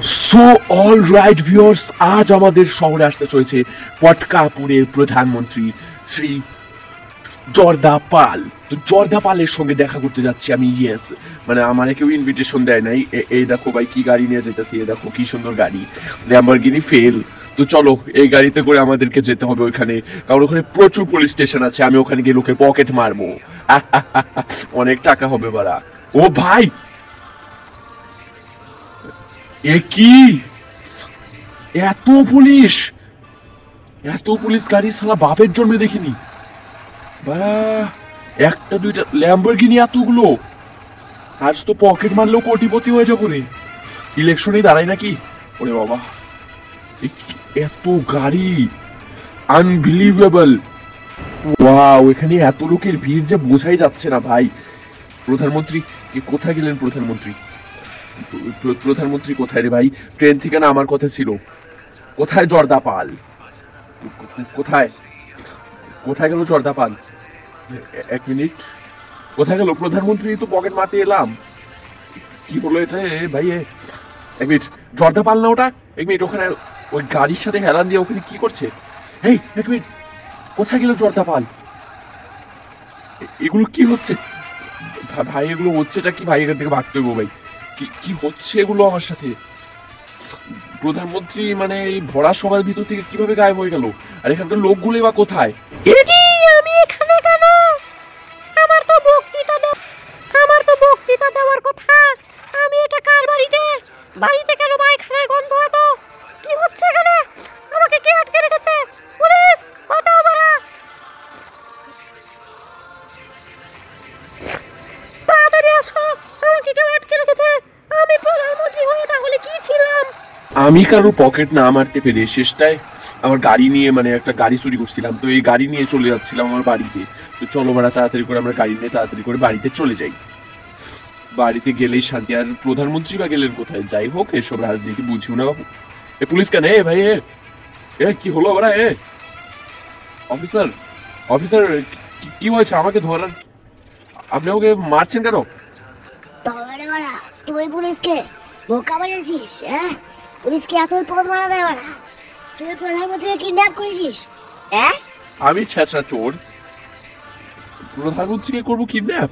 So all right viewers, আজ আমাদের শহরে আসতে চলেছে পটকাপুরের প্রধানমন্ত্রী শ্রী জর্দা পাল। তো জর্দা পালের সঙ্গে দেখা করতে যাচ্ছি আমি। ইয়েস, মানে আমার কেউ ইনভিটেশন দেয় নাই। এই দেখো ভাই কি গাড়ি নিয়ে যেতেছি, এই দেখো কি সুন্দর গাড়ি, ল্যাম্বরগিনি ফেল। তো চলো এই গাড়িতে করে আমাদেরকে যেতে হবে ওইখানে, কারণ ওখানে প্রচুর পুলিশ স্টেশন আছে। আমি ওখানে গিয়ে লোকের পকেট মারবো, অনেক টাকা হবে বাড়া। ও ভাই, এ কি এত পুলিশ, এত পুলিশ গাড়ি সালা বাপের জন্মে দেখিনি। বা একটা দুইটা ল্যাম্বরগিনি এতগুলো, আজ তো পকেট মারলেও কোটিপতি হয়ে যাবো রে। ইলেকশনে দাঁড়াই নাকি? ওরে বাবা, এত গাড়ি, আনবিলিভেবল। ওয়াও, এখানে এত লোকের ভিড় যে বোঝাই যাচ্ছে না ভাই। প্রধানমন্ত্রী কোথায় গেলেন? প্রধানমন্ত্রী কোথায় রে ভাই? ট্রেন থেকে না আমার কথা ছিল। কোথায় জর্দা পাল? কোথায় কোথায় গেল জর্দা পাল? এক মিনিট, কোথায় গেল প্রধানমন্ত্রী? তো পকেট মারতে এলাম, কি হলো এটা ভাই? এক মিনিট, জর্দা পাল না ওটা? এক মিনিট, ওখানে ওই গাড়ির সাথে হেলান দিয়ে ওখানে কি করছে? এই এক মিনিট, কোথায় গেল জর্দা পাল? এগুলো কি হচ্ছে ভাই? এগুলো হচ্ছেটা কি ভাই? এখান থেকে ভাগতে হইব ভাই। কি হচ্ছে এগুলো আমার সাথে? প্রধানমন্ত্রী মানে এই ভরা সবার ভিতর থেকে কিভাবে গায়েব হয়ে গেল? আর এখানকার লোকগুলোই বা কোথায়? আমি এখানে কেন? আমার তো বক্তৃতা দেওয়ার কথা। আমি এটা কার বাড়িতে কেন পায়খানার গন্ধ এত? কি হচ্ছে এখানে? আমাকে কে আটকে রেখেছে? পুলিশ বাঁচাও বাড়া! তাড়াতাড়ি আসো, আমাকে কেউ আটকে রেখেছে। আমি প্রধানমন্ত্রী হয়ে তাহলে কি ছিলাম? আমি কারো পকেট না মারতে পেরে শেষটায় আমার গাড়ি নিয়ে, মানে একটা গাড়ি চুরি করছিলাম, তো এই গাড়ি নিয়ে চলে যাচ্ছিলাম আমার বাড়িতে। তো চলো বাড়া, তাড়াতাড়ি করে আমরা গাড়ি নিয়ে তাড়াতাড়ি করে বাড়িতে চলে যাই। বাড়িতে গেলেই শান্তি। আর প্রধানমন্ত্রী বা গেলেন কোথায়? যাই হোক, এসব রাজনীতি বুঝিও না বাবু। এ পুলিশ কেন? এ ভাই, এ কি হলো বাড়া? অফিসার, অফিসার, কি হয়েছে? আমাকে ধরার, আপনি ওকে মারছেন কেন? তবে বাড়া, তুই পুলিশকে বোকা বানিয়েছিস? হ্যাঁ, পুলিশকে এতই পদ মারা দেয় বাড়া? তুই প্রধানমন্ত্রীকে কিডন্যাপ করেছিস? হ্যাঁ, আমি ছেঁচড়া চোর, প্রধানমন্ত্রীকে করবো কিডন্যাপ?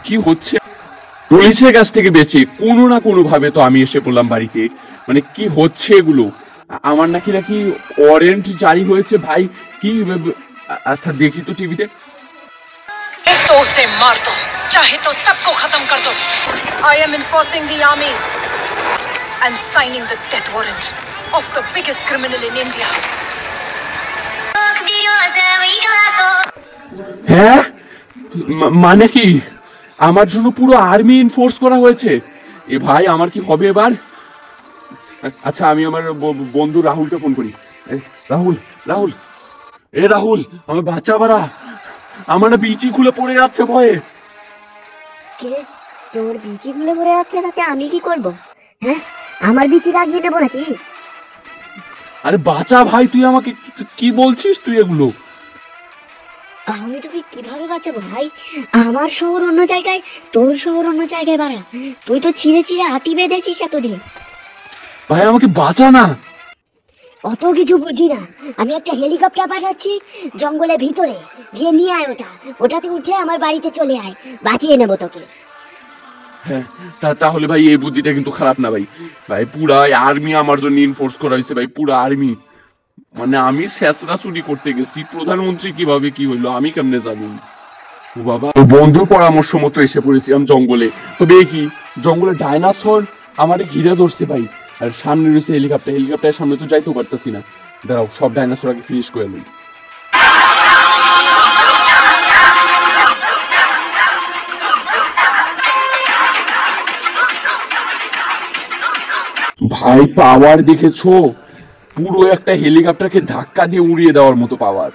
কি হচ্ছে? পুলিশের কাছ থেকে বেঁচে কোনো না কোনো ভাবে তো আমি এসে পড়লাম বাড়িতে। মানে কি হচ্ছে এগুলো? আমার নাকি ওয়ারেন্ট জারি হয়েছে ভাই। কি আচ্ছা দেখি তো টিভিতে। तो उसे मार दो, चाहे तो सबको खत्म कर दो। I am enforcing the army and signing the death warrant of the biggest criminal in India. হ্যাঁ, মানে কি আমার জন্য পুরো আর্মি ইনফোর্স করা হয়েছে? এ ভাই, আমার কি হবে এবার? আচ্ছা, আমি আমার বন্ধু রাহুলকে ফোন করি। রাহুল, রাহুল, রাহুল, আমার বাচ্চা বাড়া, আমার না বিচি খুলে পড়ে যাচ্ছে ভয়ে। কে? তোর বিচি খুলে পড়ে যাচ্ছে, তাতে আমি কি করব? হ্যাঁ, আমার বিচি লাগিয়ে দেবো নাকি? আরে বাঁচা ভাই, তুই আমাকে কি বলছিস তুই এগুলো? আমি তোকে কিভাবে বাঁচাবো ভাই? আমার শহর অন্য জায়গায়, তোর শহর অন্য জায়গায় বাড়া। তুই তো ছিঁড়ে ছিঁড়ে আটি বেঁধেছিস এতদিন। ভাই আমাকে বাঁচা না। অত কিছু বুঝি না। আমি একটা হেলিকপ্টার পাঠাচ্ছি জঙ্গলের ভিতরে, গিয়ে নিয়ে আয় ওটাতে উঠে আমার বাড়িতে চলে আয়, বাঁচিয়ে নেবো তোকে। হ্যাঁ, তাহলে ভাই এই বুদ্ধিটা কিন্তু খারাপ না ভাই। ভাই পুরা আর্মি আমার জন্য ইনফোর্স করা হয়েছে ভাই, পুরা আর্মি। মানে আমি শেষরা চুরি করতে গেছি, প্রধানমন্ত্রী কিভাবে কি হইলো আমি কেমনে জানি? ও বাবা, বন্ধুর পরামর্শ মতো এসে পড়েছিলাম জঙ্গলে। তবে কি জঙ্গলে ডাইনোসর আমারে ঘিরে ধরছে ভাই। আর সামনে রয়েছে হেলিকপ্টার, হেলিকপ্টারের সামনে তো যাইতেও পারতেছি না। দাঁড়াও, সব ডাইনোসর আগে ফিনিশ করে লই। ভাই পাওয়ার দেখেছো? পুরো একটা হেলিকপ্টারকে ধাক্কা দিয়ে উড়িয়ে দেওয়ার মতো পাওয়ার।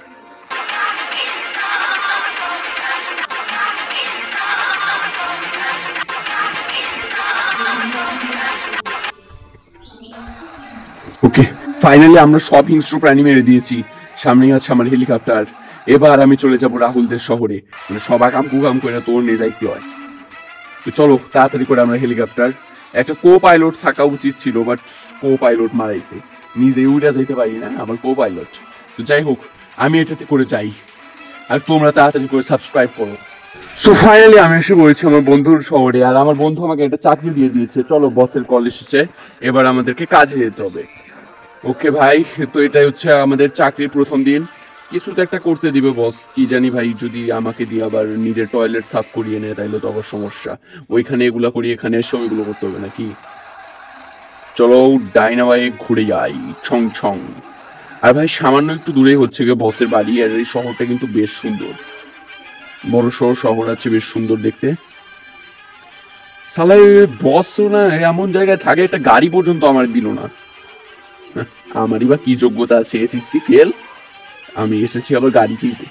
ওকে, ফাইনালি আমরা সব হিংস্র প্রাণী মেরে দিয়েছি। সামনেই আছে আমার হেলিকপ্টার। এবার আমি চলে যাব রাহুলদের শহরে, মানে সব আকাম কুকাম করে তোর নিয়ে যাইতে হয়। তো চলো তাড়াতাড়ি করে আমরা হেলিকপ্টার একটা কো পাইলট থাকা উচিত ছিল, বাট কো পাইলট মারাইছে, নিজে উড়া যাইতে পারি না, আবার কো পাইলট। তো যাই হোক, আমি এটাতে করে যাই, আর তোমরা তাড়াতাড়ি করে সাবস্ক্রাইব করো। সো ফাইনালি আমি এসে বলেছি আমার বন্ধুর শহরে, আর আমার বন্ধু আমাকে একটা চাকরি দিয়ে দিয়েছে। চলো, বসের কল এসেছে, এবার আমাদেরকে কাজে যেতে হবে। ওকে ভাই, তো এটাই হচ্ছে আমাদের চাকরির প্রথম দিন। কিছু তো একটা করতে দিবে বস, কি জানি ভাই, যদি আমাকে দিয়ে আবার নিজের টয়লেট সাফ করিয়ে নেয় তাইলে তো আবার সমস্যা। ওইখানে এগুলা করি, এখানে এসে ওইগুলো করতে হবে নাকি। চলো ডাইনামাইট ঘুরে যাই, ছং ছং। আর ভাই সামান্য একটু দূরেই হচ্ছে গিয়ে বসের বাড়ি, আর এই শহরটা কিন্তু বেশ সুন্দর, বড় শহর আছে, বেশ সুন্দর দেখতে। সালাই বসও না এমন জায়গায় থাকে, একটা গাড়ি পর্যন্ত আমার দিল না। আমারই বা কি যোগ্যতা আছে, এসএসসি ফেল, আমি এসেছি আবার গাড়ি কিনতে।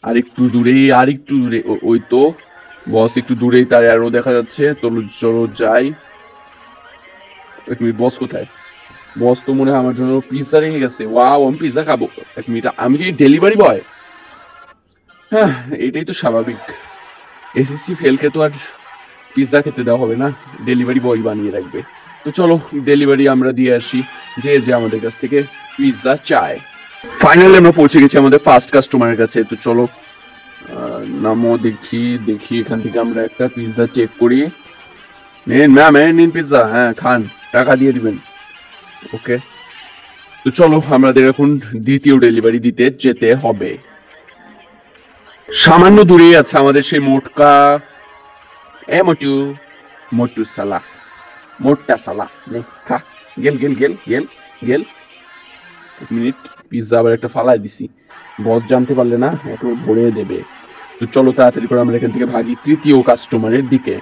আরেকটু দূরে, আরেকটু দূরে, ওই তো বস একটু দূরেই, তার অ্যারো দেখা যাচ্ছে। চলো যাই। এক মিনিট, বস কোথায়? বস তো মনে হয় আমার জন্য পিৎজা রেখে গেছে। ওয়াও, আমি পিৎজা খাবো। এক মিনিট, আমি কি ডেলিভারি বয়? হ্যাঁ, এটাই তো স্বাভাবিক, এসএসসি ফেলকে তো আর পিৎজা খেতে দেওয়া হবে না, ডেলিভারি বয় বানিয়ে রাখবে। তো চলো ডেলিভারি আমরা দিয়ে আসি, যে আমাদের কাছ থেকে পিৎজা চায়। ফাইনালি আমরা পৌঁছে গেছি আমাদের ফার্স্ট কাস্টমারের কাছে। তো চলো নামো, দেখি এখান থেকে আমরা একটা পিৎজা চেক করি। নিন ম্যাম, নিন পিৎজা, হ্যাঁ খান, টাকা দিয়ে দিবেন। ওকে, তো চলো আমাদের এখন দ্বিতীয় ডেলিভারি দিতে যেতে হবে। সামান্য দূরেই আছে আমাদের সেই মোটকা, মোটু সালা, মোটটা সালা, নে খা, গেল গেল গেল গেল গেল। এক মিনিট, পিৎজা আবার একটা ফালাই দিছি, বস জানতে পারলে না এখন ভরে দেবে। তো চলো তাড়াতাড়ি করে আমরা এখান থেকে ভাগি তৃতীয় কাস্টমারের দিকে।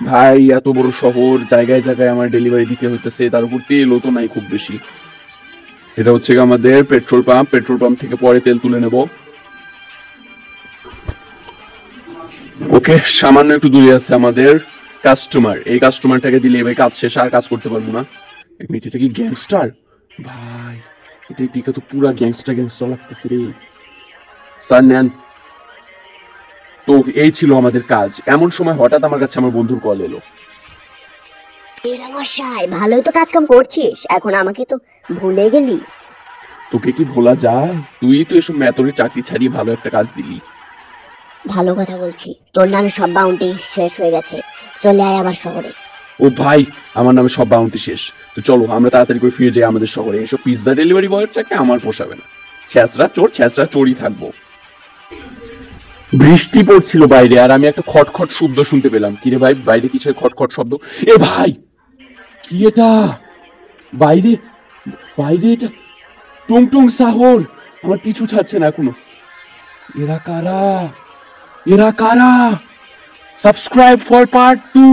ভাই এত বড় শহর, জায়গায় জায়গায় আমার ডেলিভারি দিতে হইতেছে, তার উপর তেলও তো নাই খুব বেশি। এটা হচ্ছে আমাদের পেট্রোল পাম্প থেকে পরে তেল তুলে নেব। ওকে, সামান্য একটু দূরে আছে আমাদের কাস্টমার, এই কাস্টমারটাকে দিলে এবার কাজ শেষ, আর কাজ করতে পারবো না। এক মিনিট, এটা কি গ্যাংস্টার? ভাই এটা দিকে তো পুরা গ্যাংস্টার লাগতেছে রে। স্যার নেন। তো এই ছিল আমাদের কাজ। এমন সময় হঠাৎ আমার কাছে আমার বন্ধুর কল এলো। মশাই, ভালোই তো কাজ কাম করছিস, এখন আমাকে তো ভুলে গেলি। তোকে কি ভোলা যায়? তুই তো এসব মেতরের চাকরি ছাড়িয়ে ভালো একটা কাজ দিলি। ভালো কথা বলছি, তোর নামে সব বাউন্টি শেষ হয়ে গেছে, চলে আয় আবার শহরে। ও ভাই, আমার নামে সব বাউন্টি শেষ। তো চলো আমরা তাড়াতাড়ি করে ফিরে যাই আমাদের শহরে। এসব পিৎজা ডেলিভারি বয়ের চাকরি আমার পোষাবে না, ছ্যাঁচড়া চোরই থাকবো। বৃষ্টি পড়ছিল বাইরে, আর আমি একটা খটখট শব্দ শুনতে পেলাম। কিরে ভাই, বাইরে কিসের খটখট শব্দ? এ ভাই, কি এটা? বাইরে এটা টুং সাহর আমার পিছু ছাড়ছে না এখনো। এরা কারা? Subscribe for part 2।